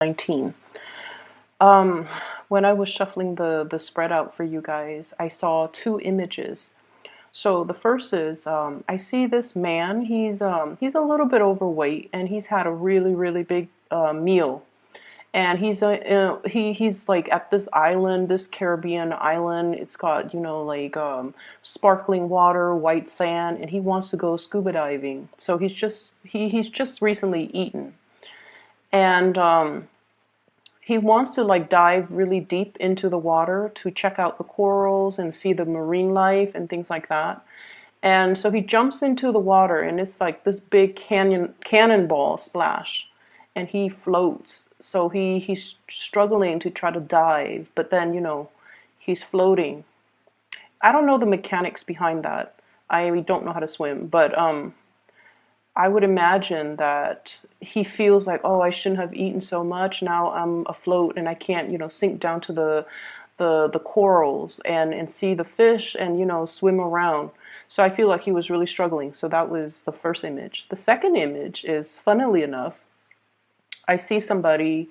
19. When I was shuffling the spread out for you guys, I saw two images. So the first is I see this man. He's a little bit overweight, and he's had a really big meal. And he's like at this island, this Caribbean island. It's got like sparkling water, white sand, and he wants to go scuba diving. So he's just recently eaten, and he wants to like dive really deep into the water to check out the corals and see the marine life and things like that. And so he jumps into the water, and it's like this big cannonball splash, and he floats. So he's struggling to try to dive, but then he's floating. I don't know the mechanics behind that. I don't know how to swim, but I would imagine that he feels like, oh, I shouldn't have eaten so much. Now I'm afloat and I can't, sink down to the corals and see the fish and, swim around. So I feel like he was really struggling. So that was the first image. The second image is, funnily enough, I see somebody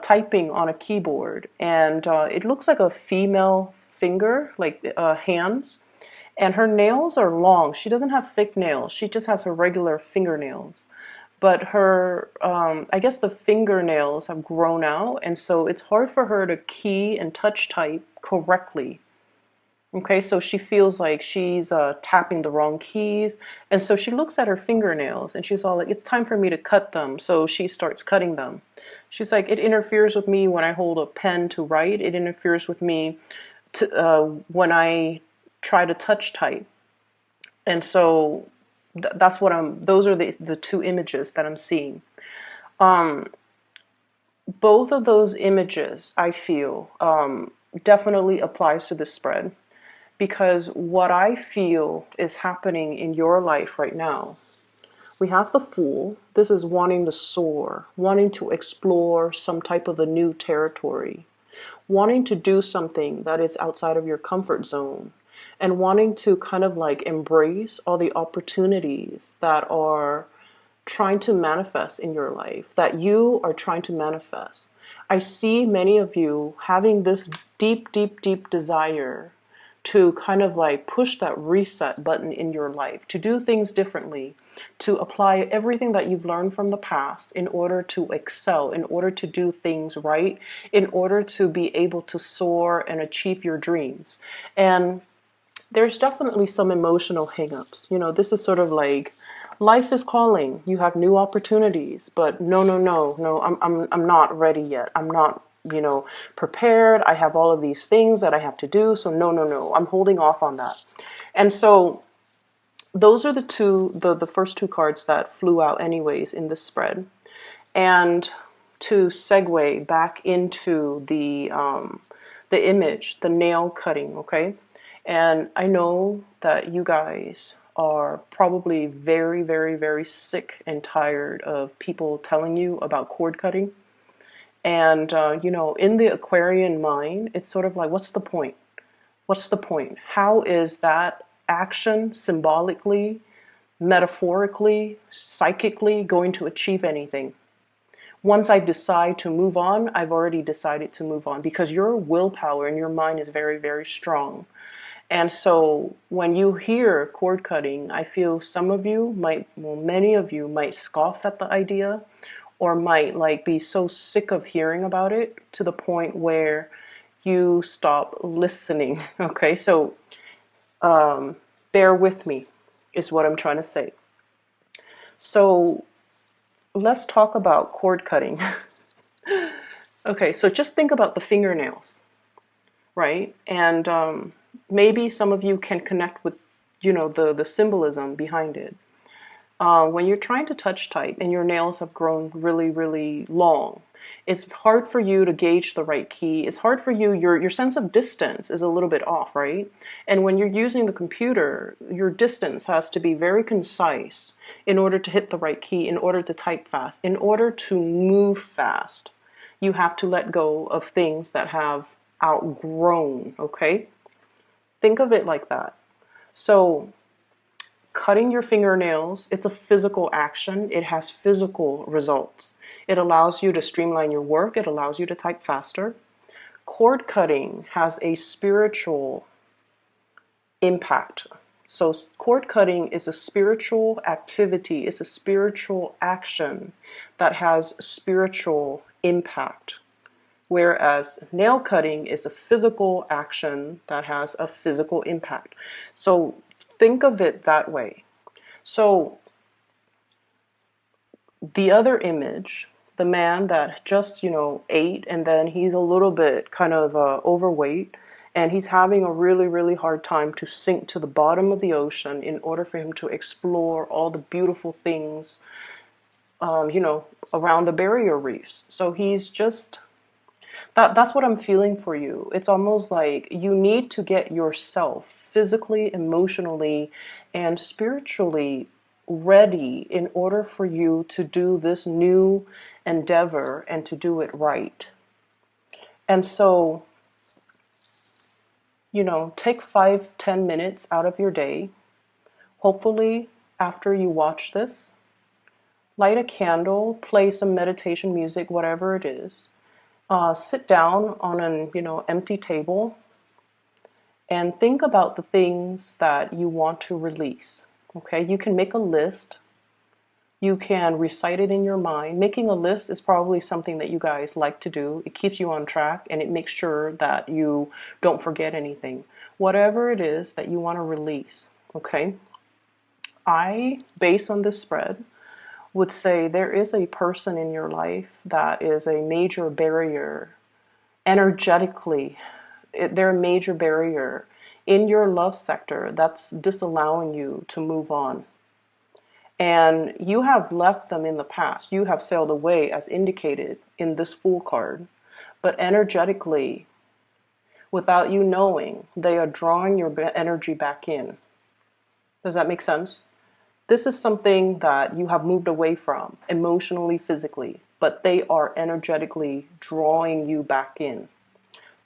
typing on a keyboard, and it looks like a female finger, like hands, and her nails are long. She doesn't have thick nails. She just has her regular fingernails. But her, I guess the fingernails have grown out, and so it's hard for her to key and touch type correctly. Okay, so she feels like she's tapping the wrong keys. And so she looks at her fingernails and she's all like, it's time for me to cut them. So she starts cutting them. She's like, it interferes with me when I hold a pen to write. It interferes with me when I try to touch type. And so that's what those are the two images that I'm seeing. Both of those images, I feel, definitely applies to this spread. Because what I feel is happening in your life right now, we have the Fool. This is wanting to soar, wanting to explore some type of a new territory, wanting to do something that is outside of your comfort zone, and wanting to kind of like embrace all the opportunities that are trying to manifest in your life, that you are trying to manifest. I see many of you having this deep desire to kind of like push that reset button in your life, to do things differently, to apply everything that you've learned from the past in order to excel, in order to do things right, in order to be able to soar and achieve your dreams. And there's definitely some emotional hangups. This is sort of like life is calling. You have new opportunities, but no, I'm not ready yet. I'm not prepared. I have all of these things that I have to do. So no, I'm holding off on that. And so those are the first two cards that flew out anyways in this spread. And to segue back into the image, the nail cutting, okay? And I know that you guys are probably very sick and tired of people telling you about cord cutting. And, in the Aquarian mind, it's sort of like, what's the point? What's the point? How is that action symbolically, metaphorically, psychically going to achieve anything? Once I decide to move on, I've already decided to move on because your willpower and your mind is very strong. And so when you hear cord cutting, I feel some of you many of you might scoff at the idea, or might like be so sick of hearing about it to the point where you stop listening. Okay, so bear with me is what I'm trying to say. So let's talk about cord cutting. Okay, so just think about the fingernails, right? And maybe some of you can connect with the symbolism behind it. When you're trying to touch type and your nails have grown really long, it's hard for you to gauge the right key. It's hard for you, your sense of distance is a little bit off, right? And when you're using the computer, your distance has to be very concise in order to hit the right key, in order to type fast, in order to move fast. You have to let go of things that have outgrown, okay? Think of it like that. So Cutting your fingernails, it's a physical action. It has physical results. It allows you to streamline your work. It allows you to type faster. Cord cutting has a spiritual impact. So cord cutting is a spiritual activity. It's a spiritual action that has spiritual impact. Whereas nail cutting is a physical action that has a physical impact. So think of it that way. So the other image, the man that just, ate, and then he's a little bit kind of overweight, and he's having a really, really hard time to sink to the bottom of the ocean in order for him to explore all the beautiful things, around the barrier reefs. So he's just, that's what I'm feeling for you. It's almost like you need to get yourself physically, emotionally, and spiritually ready in order for you to do this new endeavor and to do it right. And so, take 5-10 minutes out of your day. Hopefully, after you watch this, light a candle, play some meditation music, whatever it is. Sit down on an empty table and think about the things that you want to release. Okay, you can make a list. You can recite it in your mind. Making a list is probably something that you guys like to do. It keeps you on track and it makes sure that you don't forget anything. Whatever it is that you want to release, okay? I, based on this spread, would say there is a person in your life that is a major barrier energetically. They're a major barrier in your love sector that's disallowing you to move on. And you have left them in the past. You have sailed away as indicated in this Fool card. But energetically, without you knowing, they are drawing your energy back in. Does that make sense? This is something that you have moved away from, emotionally, physically, but they are energetically drawing you back in,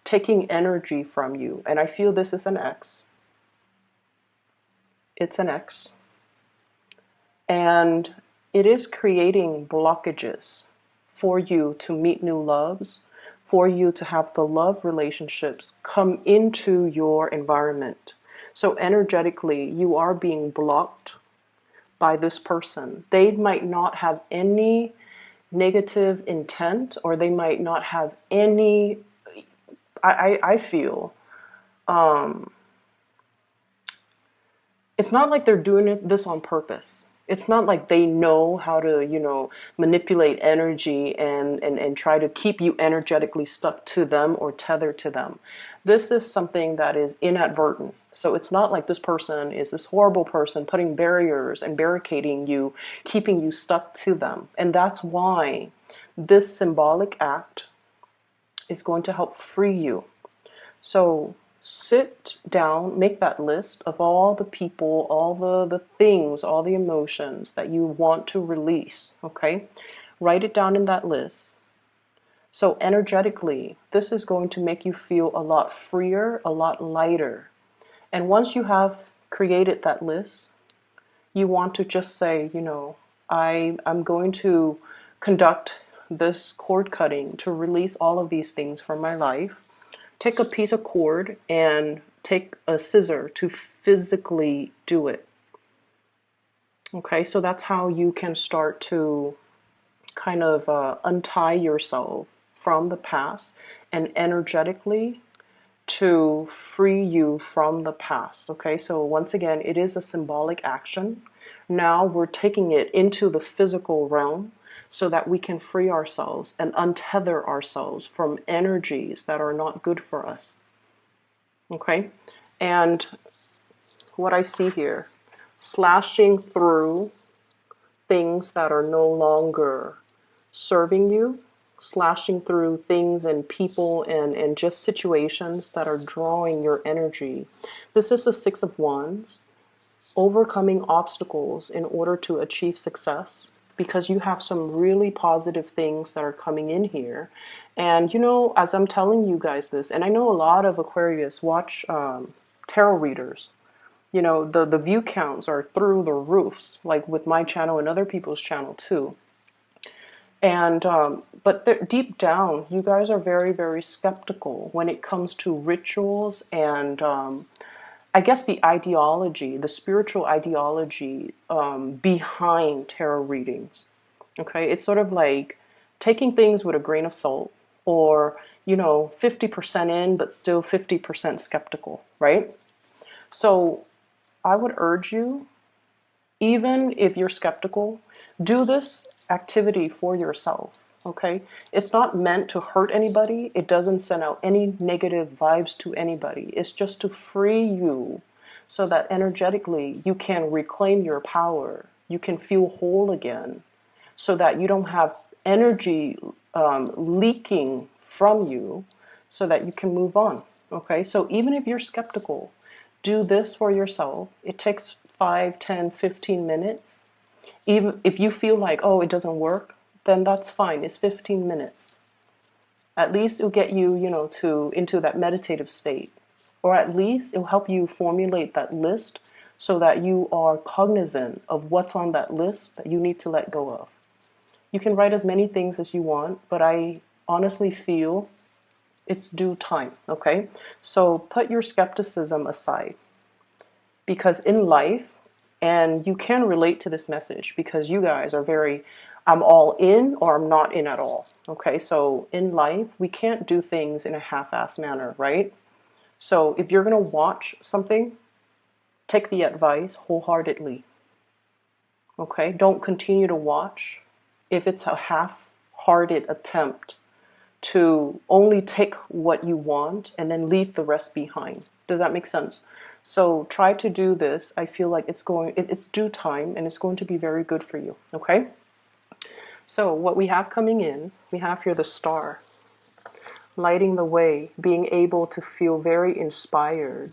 taking energy from you. And I feel this is an X. It's an X. And it is creating blockages for you to meet new loves, for you to have the love relationships come into your environment. So energetically, you are being blocked by this person. They might not have any negative intent, or they might not have any, I feel, it's not like they're doing this on purpose. It's not like they know how to, manipulate energy and try to keep you energetically stuck to them or tethered to them. This is something that is inadvertent. So it's not like this person is this horrible person putting barriers and barricading you, keeping you stuck to them. And that's why this symbolic act is going to help free you. So sit down, make that list of all the people, all the things, all the emotions that you want to release, okay? Write it down in that list. So energetically, this is going to make you feel a lot freer, a lot lighter. And once you have created that list, you want to just say, I'm going to conduct this cord cutting to release all of these things from my life. Take a piece of cord and take a scissor to physically do it. Okay, so that's how you can start to kind of untie yourself from the past and energetically to free you from the past. Okay, so once again, it is a symbolic action. Now we're taking it into the physical realm so that we can free ourselves and untether ourselves from energies that are not good for us. Okay, and what I see here, slashing through things that are no longer serving you, slashing through things and people and just situations that are drawing your energy. This is the Six of Wands, overcoming obstacles in order to achieve success, because you have some really positive things that are coming in here. And as I'm telling you guys this, and I know a lot of Aquarius watch tarot readers, You know, the view counts are through the roofs, like with my channel and other people's channel too. And but deep down, you guys are very, very skeptical when it comes to rituals and I guess the ideology, the spiritual ideology behind tarot readings. Okay, it's sort of like taking things with a grain of salt, or 50% in, but still 50% skeptical, right? So I would urge you, even if you're skeptical, do this activity for yourself. Okay, it's not meant to hurt anybody. It doesn't send out any negative vibes to anybody. It's just to free you so that energetically you can reclaim your power. You can feel whole again so that you don't have energy leaking from you, so that you can move on. Okay, so even if you're skeptical, do this for yourself. It takes 5, 10, 15 minutes. Even if you feel like, oh, it doesn't work, then that's fine. It's 15 minutes. At least it'll get you, to into that meditative state. Or at least it'll help you formulate that list so that you are cognizant of what's on that list that you need to let go of. You can write as many things as you want, but I honestly feel it's due time, okay? So put your skepticism aside, because in life, and you can relate to this message because you guys are very, I'm all in or I'm not in at all, okay? So in life, we can't do things in a half-assed manner, right? So if you're going to watch something, take the advice wholeheartedly, okay? Don't continue to watch if it's a half-hearted attempt to only take what you want and then leave the rest behind. Does that make sense? So try to do this. I feel like it's due time and it's going to be very good for you, okay? So what we have coming in, we have here the star, lighting the way, being able to feel very inspired.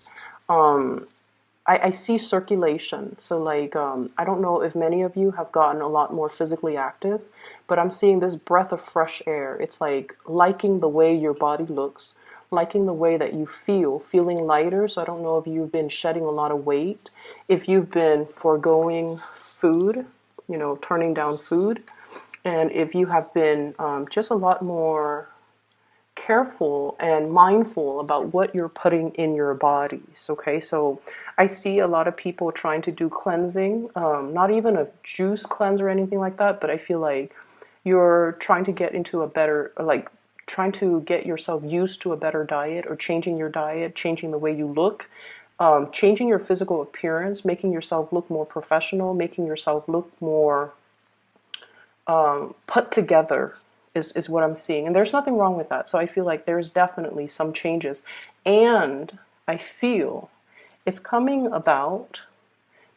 I see circulation. So like, I don't know if many of you have gotten a lot more physically active, but I'm seeing this breath of fresh air. It's like liking the way your body looks, liking the way that you feel, feeling lighter. So I don't know if you've been shedding a lot of weight, if you've been foregoing food, turning down food, and if you have been just a lot more careful and mindful about what you're putting in your bodies. Okay, so I see a lot of people trying to do cleansing, not even a juice cleanse or anything like that, but I feel like you're trying to get into a better, like trying to get yourself used to a better diet, or changing your diet, changing the way you look, changing your physical appearance, making yourself look more professional, making yourself look more put together is what I'm seeing. And there's nothing wrong with that. So I feel like there's definitely some changes. And I feel it's coming about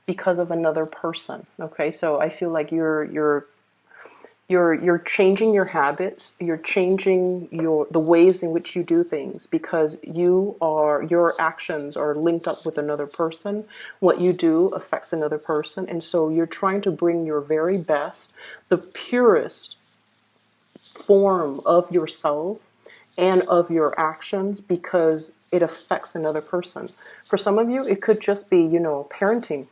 because of another person. Okay, so I feel like you're changing your habits, you're changing the ways in which you do things, because your actions are linked up with another person. What you do affects another person, and so you're trying to bring your very best, the purest form of yourself and of your actions, because it affects another person. For some of you, it could just be, parenting,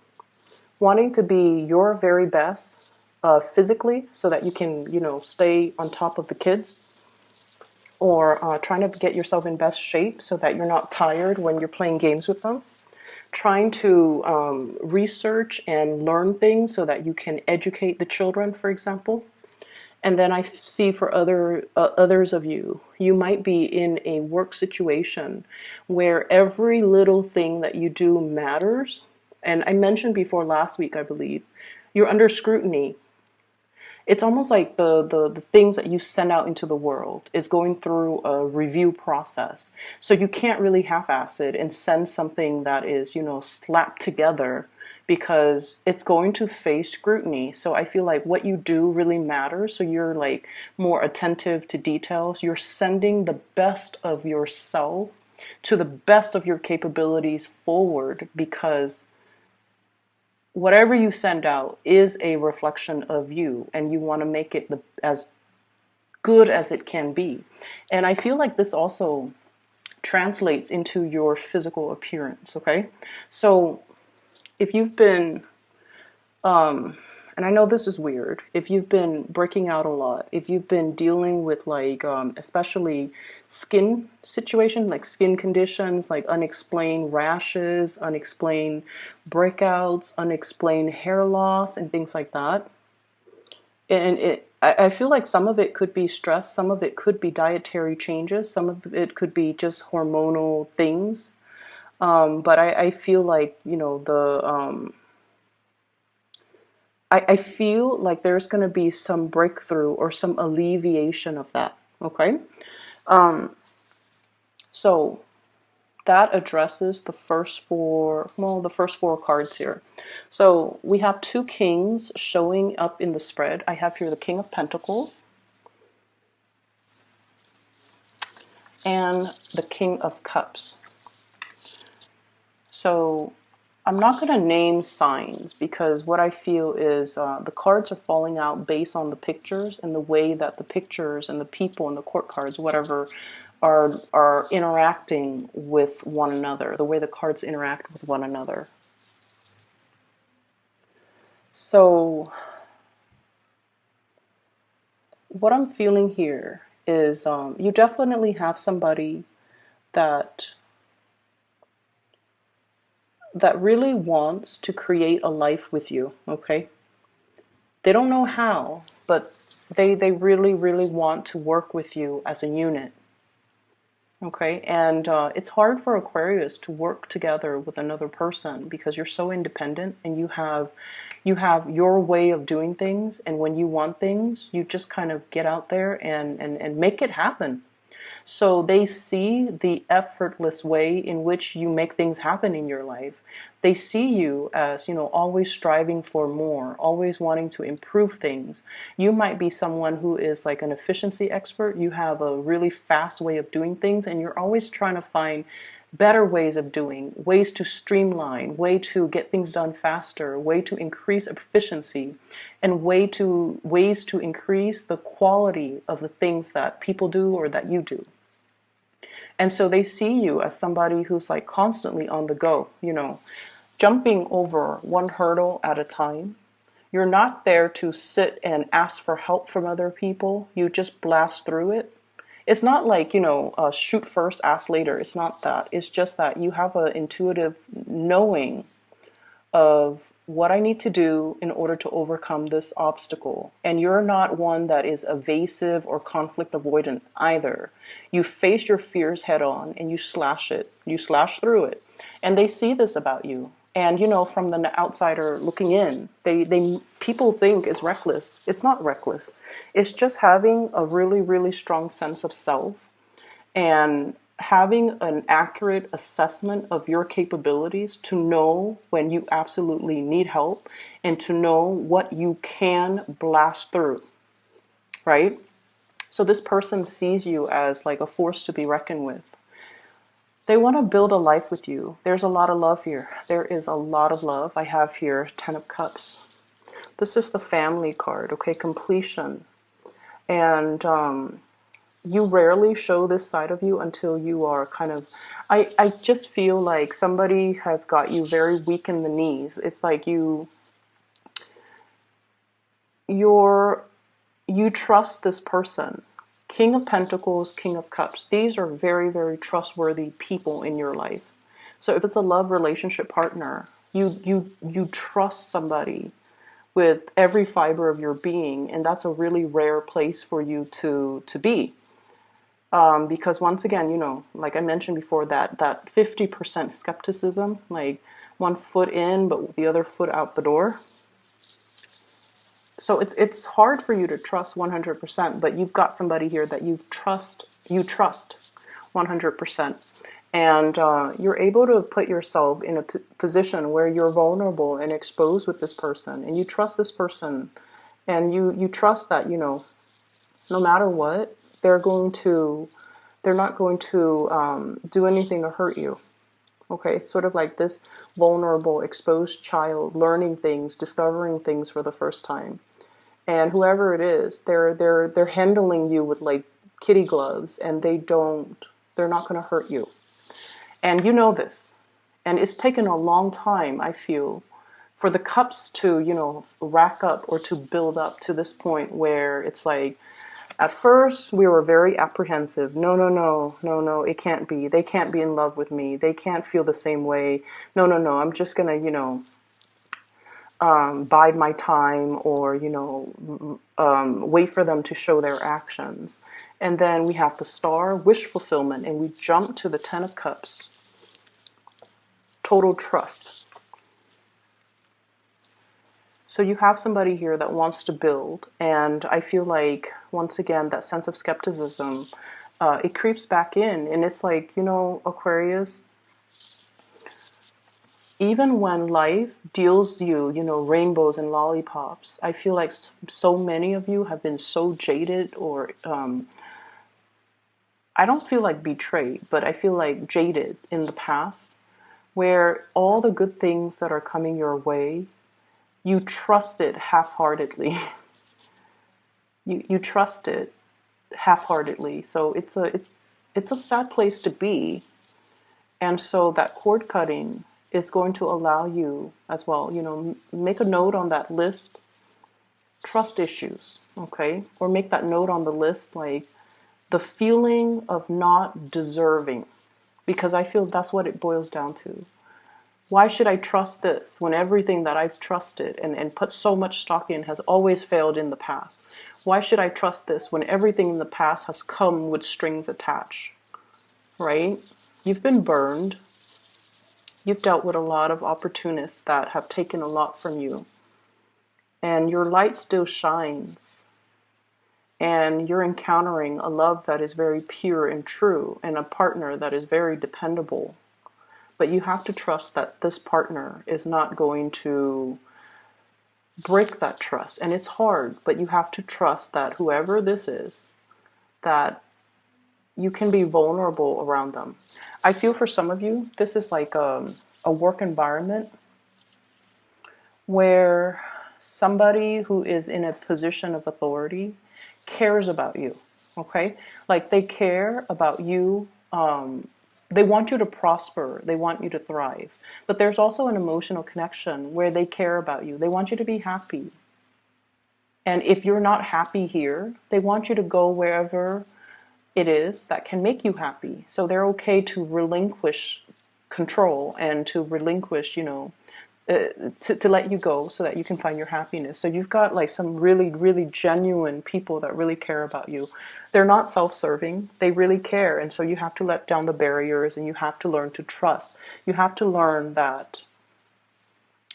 wanting to be your very best physically so that you can, stay on top of the kids, or trying to get yourself in best shape so that you're not tired when you're playing games with them, trying to research and learn things so that you can educate the children, for example. And then I see for others of you, you might be in a work situation where every little thing that you do matters. And I mentioned before last week, I believe, you're under scrutiny. It's almost like the things that you send out into the world is going through a review process. So you can't really half-ass it and send something that is, slapped together, because it's going to face scrutiny. So I feel like what you do really matters. So you're like more attentive to details. You're sending the best of yourself to the best of your capabilities forward, because whatever you send out is a reflection of you, and you want to make it as good as it can be. And I feel like this also translates into your physical appearance, okay? So if you've been, and I know this is weird, if you've been breaking out a lot, if you've been dealing with like, especially skin situation, like skin conditions, like unexplained rashes, unexplained breakouts, unexplained hair loss, and things like that. And I feel like some of it could be stress, some of it could be dietary changes, some of it could be just hormonal things. But I feel like, I feel like there's going to be some breakthrough or some alleviation of that. Okay. Um, so that addresses the first four cards here. So we have two kings showing up in the spread. I have here the King of Pentacles and the King of Cups. So I'm not going to name signs because what I feel is the cards are falling out based on the pictures and the way that the pictures and the people and the court cards, whatever, are interacting with one another, the way the cards interact with one another. So what I'm feeling here is you definitely have somebody that really wants to create a life with you, okay? They don't know how, but they really, really want to work with you as a unit. Okay, and it's hard for Aquarius to work together with another person because you're so independent and you have your way of doing things, and when you want things, you just kind of get out there and make it happen. So they see the effortless way in which you make things happen in your life. They see you as, always striving for more, always wanting to improve things. You might be someone who is like an efficiency expert. You have a really fast way of doing things, and you're always trying to find better ways of doing, ways to streamline, way to get things done faster, way to increase efficiency, and ways to increase the quality of the things that people do or that you do. And so they see you as somebody who's like constantly on the go, jumping over one hurdle at a time. You're not there to sit and ask for help from other people. You just blast through it. It's not like, shoot first, ask later. It's not that. It's just that you have an intuitive knowing of what I need to do in order to overcome this obstacle. And you're not one that is evasive or conflict avoidant either. You face your fears head on and you slash it. You slash through it. And they see this about you. And from the outsider looking in, people think it's reckless. It's not reckless. It's just having a really, really strong sense of self and having an accurate assessment of your capabilities to know when you absolutely need help and to know what you can blast through, right? So this person sees you as like a force to be reckoned with. They want to build a life with you. There's a lot of love here. There is a lot of love. I have here Ten of Cups. This is the family card, okay? Completion. And you rarely show this side of you until you are kind of, I just feel like somebody has got you very weak in the knees. It's like you trust this person. King of Pentacles, King of Cups. These are very, very trustworthy people in your life. So if it's a love relationship partner, you trust somebody with every fiber of your being, and that's a really rare place for you to be. Because once again, like I mentioned before, that 50% skepticism, like one foot in but the other foot out the door. So it's hard for you to trust 100%, but you've got somebody here that you trust 100%. And you're able to put yourself in a position where you're vulnerable and exposed with this person, and you trust this person, and you trust that, no matter what, they're not going to do anything to hurt you. Okay, it's sort of like this vulnerable, exposed child learning things, discovering things for the first time. And whoever it is, they're handling you with like kitty gloves, and they're not going to hurt you. And you know this. And it's taken a long time, I feel, for the cups to, rack up or to build up to this point where it's like, at first we were very apprehensive. No, no, no, no, no, it can't be. They can't be in love with me. They can't feel the same way. No, no, no, I'm just gonna, bide my time, or, wait for them to show their actions. And then we have the star, wish fulfillment, and we jump to the 10 of cups, total trust. So you have somebody here that wants to build, and I feel like, once again, that sense of skepticism, it creeps back in, and it's like, Aquarius, even when life deals you, rainbows and lollipops, I feel like so many of you have been so jaded, or I don't feel like betrayed, but I feel like jaded in the past, where all the good things that are coming your way, you trust it half-heartedly. you trust it half-heartedly. So it's a sad place to be. And so that cord cutting is going to allow you as well, make a note on that list, trust issues, okay? Or make that note on the list, like the feeling of not deserving, because I feel that's what it boils down to. Why should I trust this when everything that I've trusted and put so much stock in has always failed in the past? Why should I trust this when everything in the past has come with strings attached, right? You've been burned. You've dealt with a lot of opportunists that have taken a lot from you. And your light still shines. And you're encountering a love that is very pure and true, and a partner that is very dependable. But you have to trust that this partner is not going to break that trust. And it's hard, but you have to trust that whoever this is, that you can be vulnerable around them. I feel for some of you, this is like a work environment where somebody who is in a position of authority cares about you, okay? Like they care about you. They want you to prosper. They want you to thrive. But there's also an emotional connection where they care about you. They want you to be happy. And if you're not happy here, they want you to go wherever it is that can make you happy. So they're okay to relinquish control and to relinquish, to let you go so that you can find your happiness. So you've got like some really, really genuine people that really care about you. They're not self-serving. They really care. And so you have to let down the barriers, and you have to learn to trust. You have to learn that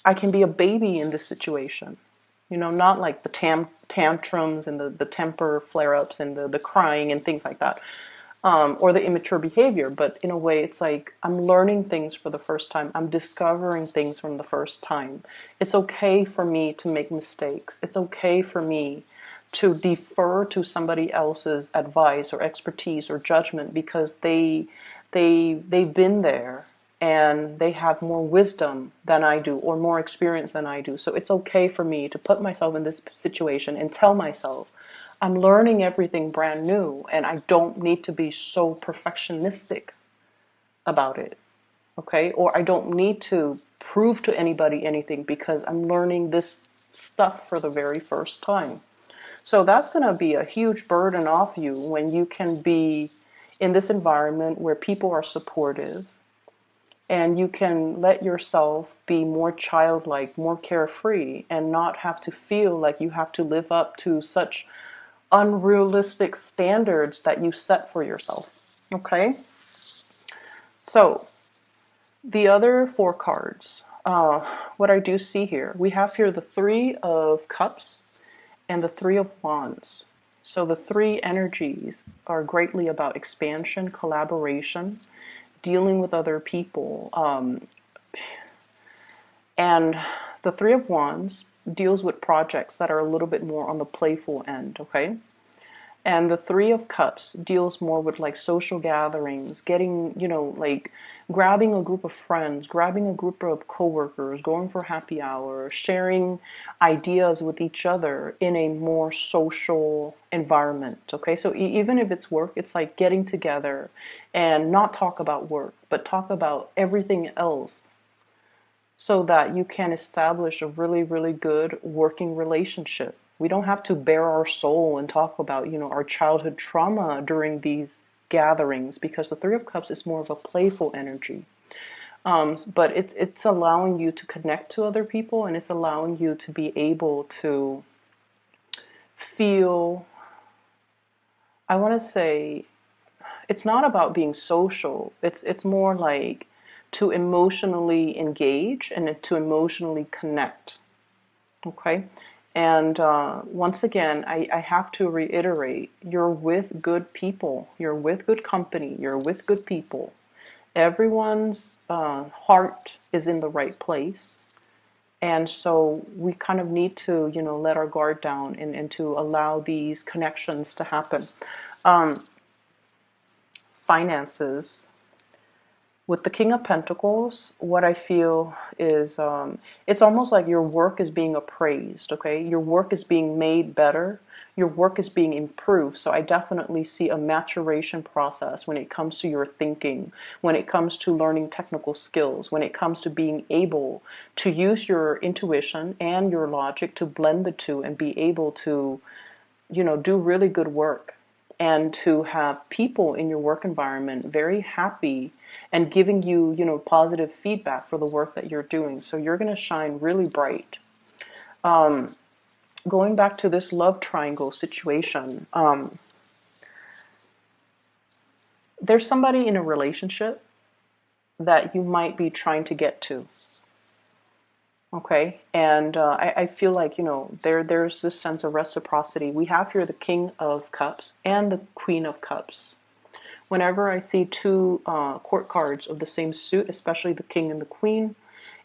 I can be a baby in this situation. Not like the tantrums and the temper flare-ups and the crying and things like that, or the immature behavior. But in a way, it's like I'm learning things for the first time. I'm discovering things from the first time. It's okay for me to make mistakes. It's okay for me to defer to somebody else's advice or expertise or judgment, because they've been there. And they have more wisdom than I do, or more experience than I do. So it's okay for me to put myself in this situation and tell myself, I'm learning everything brand new, and I don't need to be so perfectionistic about it, okay? Or I don't need to prove to anybody anything, because I'm learning this stuff for the very first time. So that's going to be a huge burden off you when you can be in this environment where people are supportive, and you can let yourself be more childlike, more carefree, and not have to feel like you have to live up to such unrealistic standards that you set for yourself. Okay? So, the other 4 cards, what I do see here, we have here the 3 of Cups and the 3 of Wands. So the 3 energies are greatly about expansion, collaboration, dealing with other people. And the 3 of Wands deals with projects that are a little bit more on the playful end, okay? And the 3 of Cups deals more with like social gatherings, getting, like grabbing a group of friends, grabbing a group of coworkers, going for happy hour, sharing ideas with each other in a more social environment, okay? So even if it's work, it's like getting together and not talk about work, but talk about everything else so that you can establish a really, really good working relationship. We don't have to bare our soul and talk about, our childhood trauma during these gatherings, because the Three of Cups is more of a playful energy. But it's allowing you to connect to other people, and it's allowing you to be able to feel, I want to say, it's not about being social. It's more like to emotionally engage and to emotionally connect. Okay. And once again, I have to reiterate, you're with good people. You're with good company. You're with good people. Everyone's heart is in the right place. And so we kind of need to, let our guard down and to allow these connections to happen. Finances. With the King of Pentacles, what I feel is it's almost like your work is being appraised, okay? Your work is being made better. Your work is being improved. So I definitely see a maturation process when it comes to your thinking, when it comes to learning technical skills, when it comes to being able to use your intuition and your logic to blend the two and be able to, do really good work, and to have people in your work environment very happy and giving you, positive feedback for the work that you're doing. So you're going to shine really bright. Going back to this love triangle situation, there's somebody in a relationship that you might be trying to get to. Okay, and I feel like, there's this sense of reciprocity. We have here the King of Cups and the Queen of Cups. Whenever I see two court cards of the same suit, especially the King and the Queen,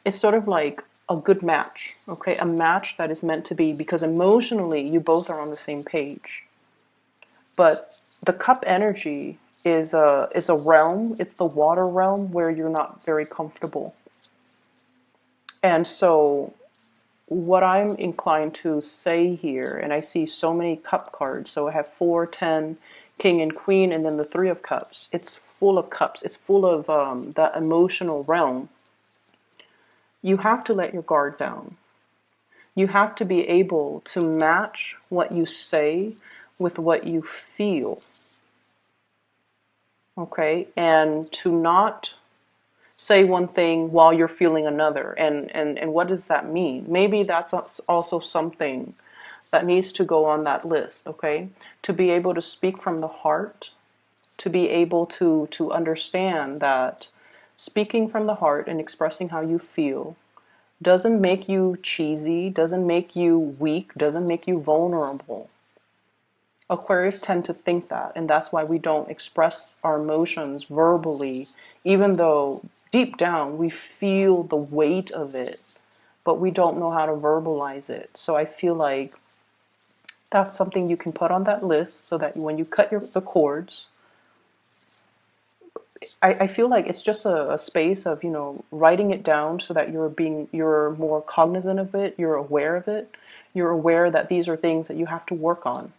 it's sort of like a good match, okay? A match that is meant to be, because emotionally you both are on the same page. But the cup energy is a realm, it's the water realm where you're not very comfortable. And so what I'm inclined to say here, and I see so many cup cards, so I have 4, 10, King and Queen, and then the Three of Cups. It's full of cups. It's full of that emotional realm. You have to let your guard down. You have to be able to match what you say with what you feel. Okay? And to not say one thing while you're feeling another. And what does that mean? Maybe that's also something that needs to go on that list, okay? To be able to speak from the heart, to be able to understand that speaking from the heart and expressing how you feel doesn't make you cheesy, doesn't make you weak, doesn't make you vulnerable. Aquarius tend to think that, and that's why we don't express our emotions verbally, even though deep down we feel the weight of it, but we don't know how to verbalize it. So I feel like that's something you can put on that list, so that when you cut the cords, I feel like it's just a space of, writing it down so that you're more cognizant of it, you're aware of it, you're aware that these are things that you have to work on.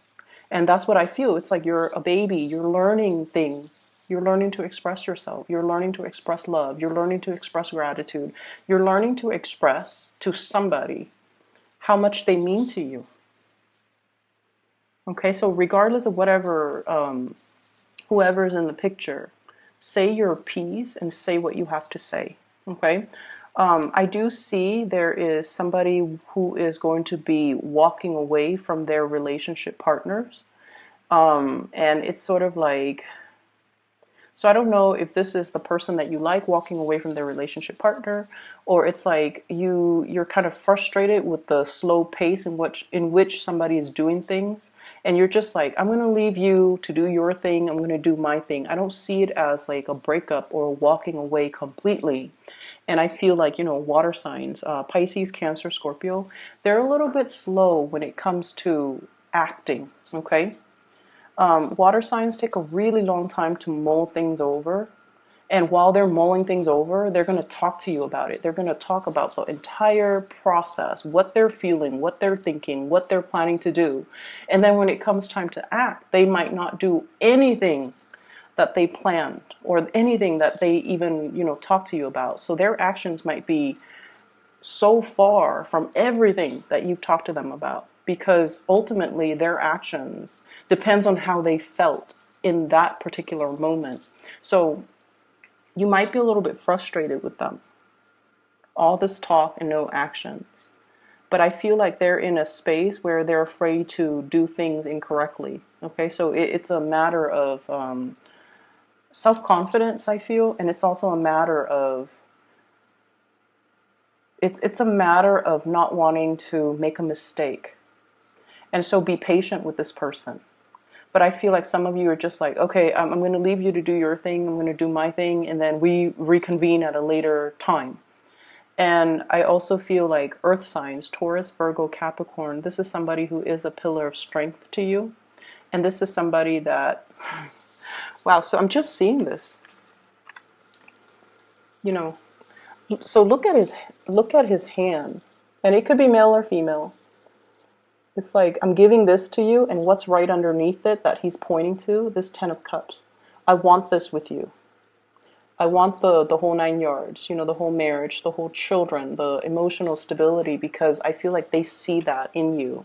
And that's what I feel. It's like you're a baby, you're learning things. You're learning to express yourself. You're learning to express love. You're learning to express gratitude. You're learning to express to somebody how much they mean to you. Okay, so regardless of whatever, whoever's in the picture, say your piece and say what you have to say. Okay, I do see there is somebody who is going to be walking away from their relationship partners, and it's sort of like, so I don't know if this is the person that you like walking away from their relationship partner, or it's like you're kind of frustrated with the slow pace in which somebody is doing things, and you're just like, I'm going to leave you to do your thing, I'm going to do my thing. I don't see it as like a breakup or walking away completely. And I feel like, water signs, Pisces, Cancer, Scorpio, they're a little bit slow when it comes to acting, okay? Water signs take a really long time to mull things over. And while they're mulling things over, they're going to talk to you about it. They're going to talk about the entire process, what they're feeling, what they're thinking, what they're planning to do. And then when it comes time to act, they might not do anything that they planned or anything that they even, talk to you about. So their actions might be so far from everything that you've talked to them about, because ultimately their actions depends on how they felt in that particular moment. So you might be a little bit frustrated with them. All this talk and no actions. But I feel like they're in a space where they're afraid to do things incorrectly. Okay, so it's a matter of self-confidence, I feel, and it's also a matter of it's a matter of not wanting to make a mistake. And so be patient with this person. But I feel like some of you are just like, okay, I'm going to leave you to do your thing, I'm going to do my thing, and then we reconvene at a later time. And I also feel like earth signs, Taurus, Virgo, Capricorn, this is somebody who is a pillar of strength to you. And this is somebody that, wow, so I'm just seeing this, you know. So look at his hand. And it could be male or female. It's like, I'm giving this to you, and what's right underneath it that he's pointing to, this 10 of Cups. I want this with you. I want the whole 9 yards, you know, the whole marriage, the whole children, the emotional stability, because I feel like they see that in you.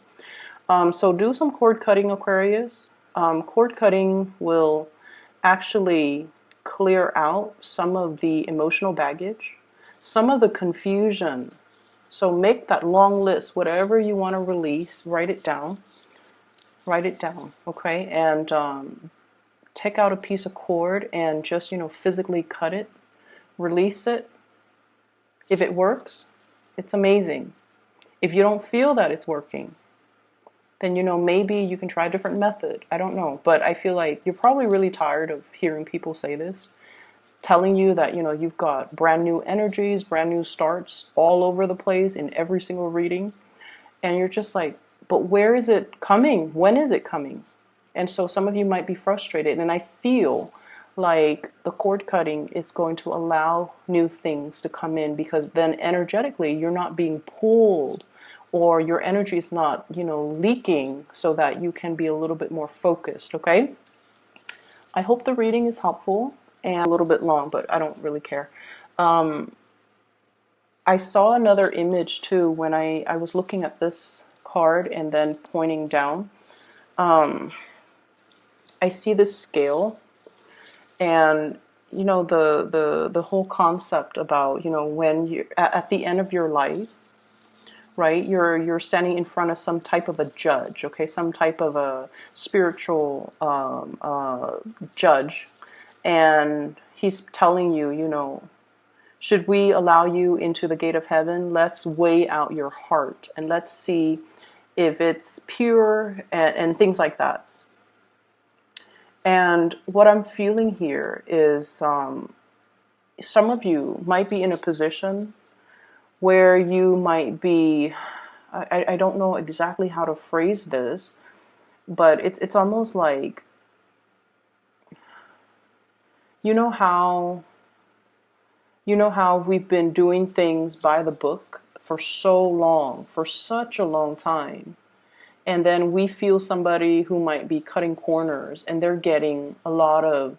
So do some cord cutting, Aquarius. Cord cutting will actually clear out some of the emotional baggage, some of the confusion. So make that long list, whatever you want to release, write it down, okay? And take out a piece of cord and just, you know, physically cut it, release it. If it works, it's amazing. If you don't feel that it's working, then, you know, maybe you can try a different method. I don't know. But I feel like you're probably really tired of hearing people say this, telling you that, you know, you've got brand new energies, brand new starts all over the place in every single reading. And you're just like, but where is it coming? When is it coming? And so some of you might be frustrated. And I feel like the cord cutting is going to allow new things to come in, because then energetically you're not being pulled, or your energy is not, you know, leaking, so that you can be a little bit more focused, okay? I hope the reading is helpful, and a little bit long, but I don't really care. I saw another image too when I was looking at this card and then pointing down. I see this scale, and you know, the whole concept about, you know, when you at the end of your life, right? You're standing in front of some type of a judge, okay, some type of a spiritual judge, and he's telling you, you know, should we allow you into the gate of heaven? Let's weigh out your heart and let's see if it's pure, and things like that. And what I'm feeling here is some of you might be in a position where you might be, I don't know exactly how to phrase this, but it's almost like, you know how we've been doing things by the book for so long, for such a long time. And then we feel somebody who might be cutting corners, and they're getting a lot of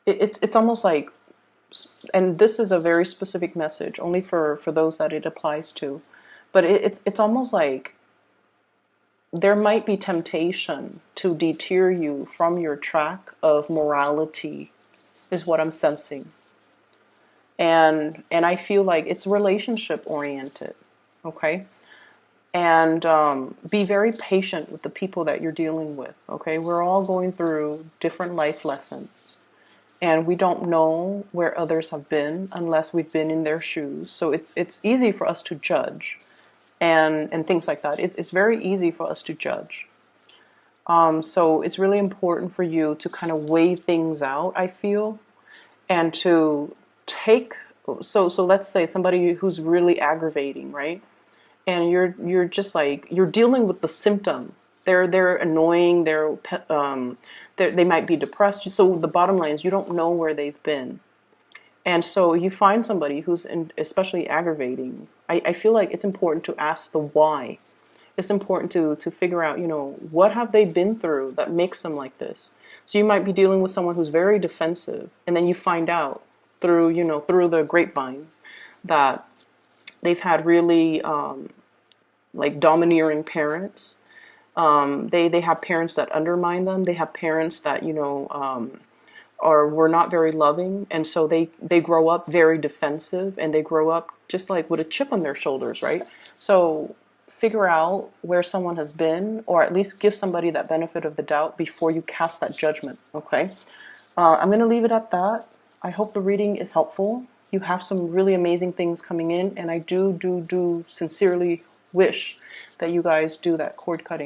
it's almost like, and this is a very specific message only for those that it applies to, but it's almost like there might be temptation to deter you from your track of morality, is what I'm sensing. And I feel like it's relationship oriented, okay? And be very patient with the people that you're dealing with, okay? We're all going through different life lessons, and we don't know where others have been unless we've been in their shoes. So it's easy for us to judge, and things like that. It's very easy for us to judge. So it's really important for you to kind of weigh things out, I feel, and to take, so let's say somebody who's really aggravating, right? And you're just like, you're dealing with the symptom. They're annoying, they might be depressed. So the bottom line is, you don't know where they've been. And so you find somebody who's especially aggravating. I feel like it's important to ask the why. it's important to figure out, what have they been through that makes them like this. So you might be dealing with someone who's very defensive, and then you find out through, through the grapevines that they've had really like domineering parents. They have parents that undermine them. They have parents that, or were not very loving, and so they grow up very defensive, and they grow up just like with a chip on their shoulders, right? So figure out where someone has been, or at least give somebody that benefit of the doubt before you cast that judgment. Okay, I'm going to leave it at that. I hope the reading is helpful. You have some really amazing things coming in, and I do sincerely wish that you guys do that cord cutting.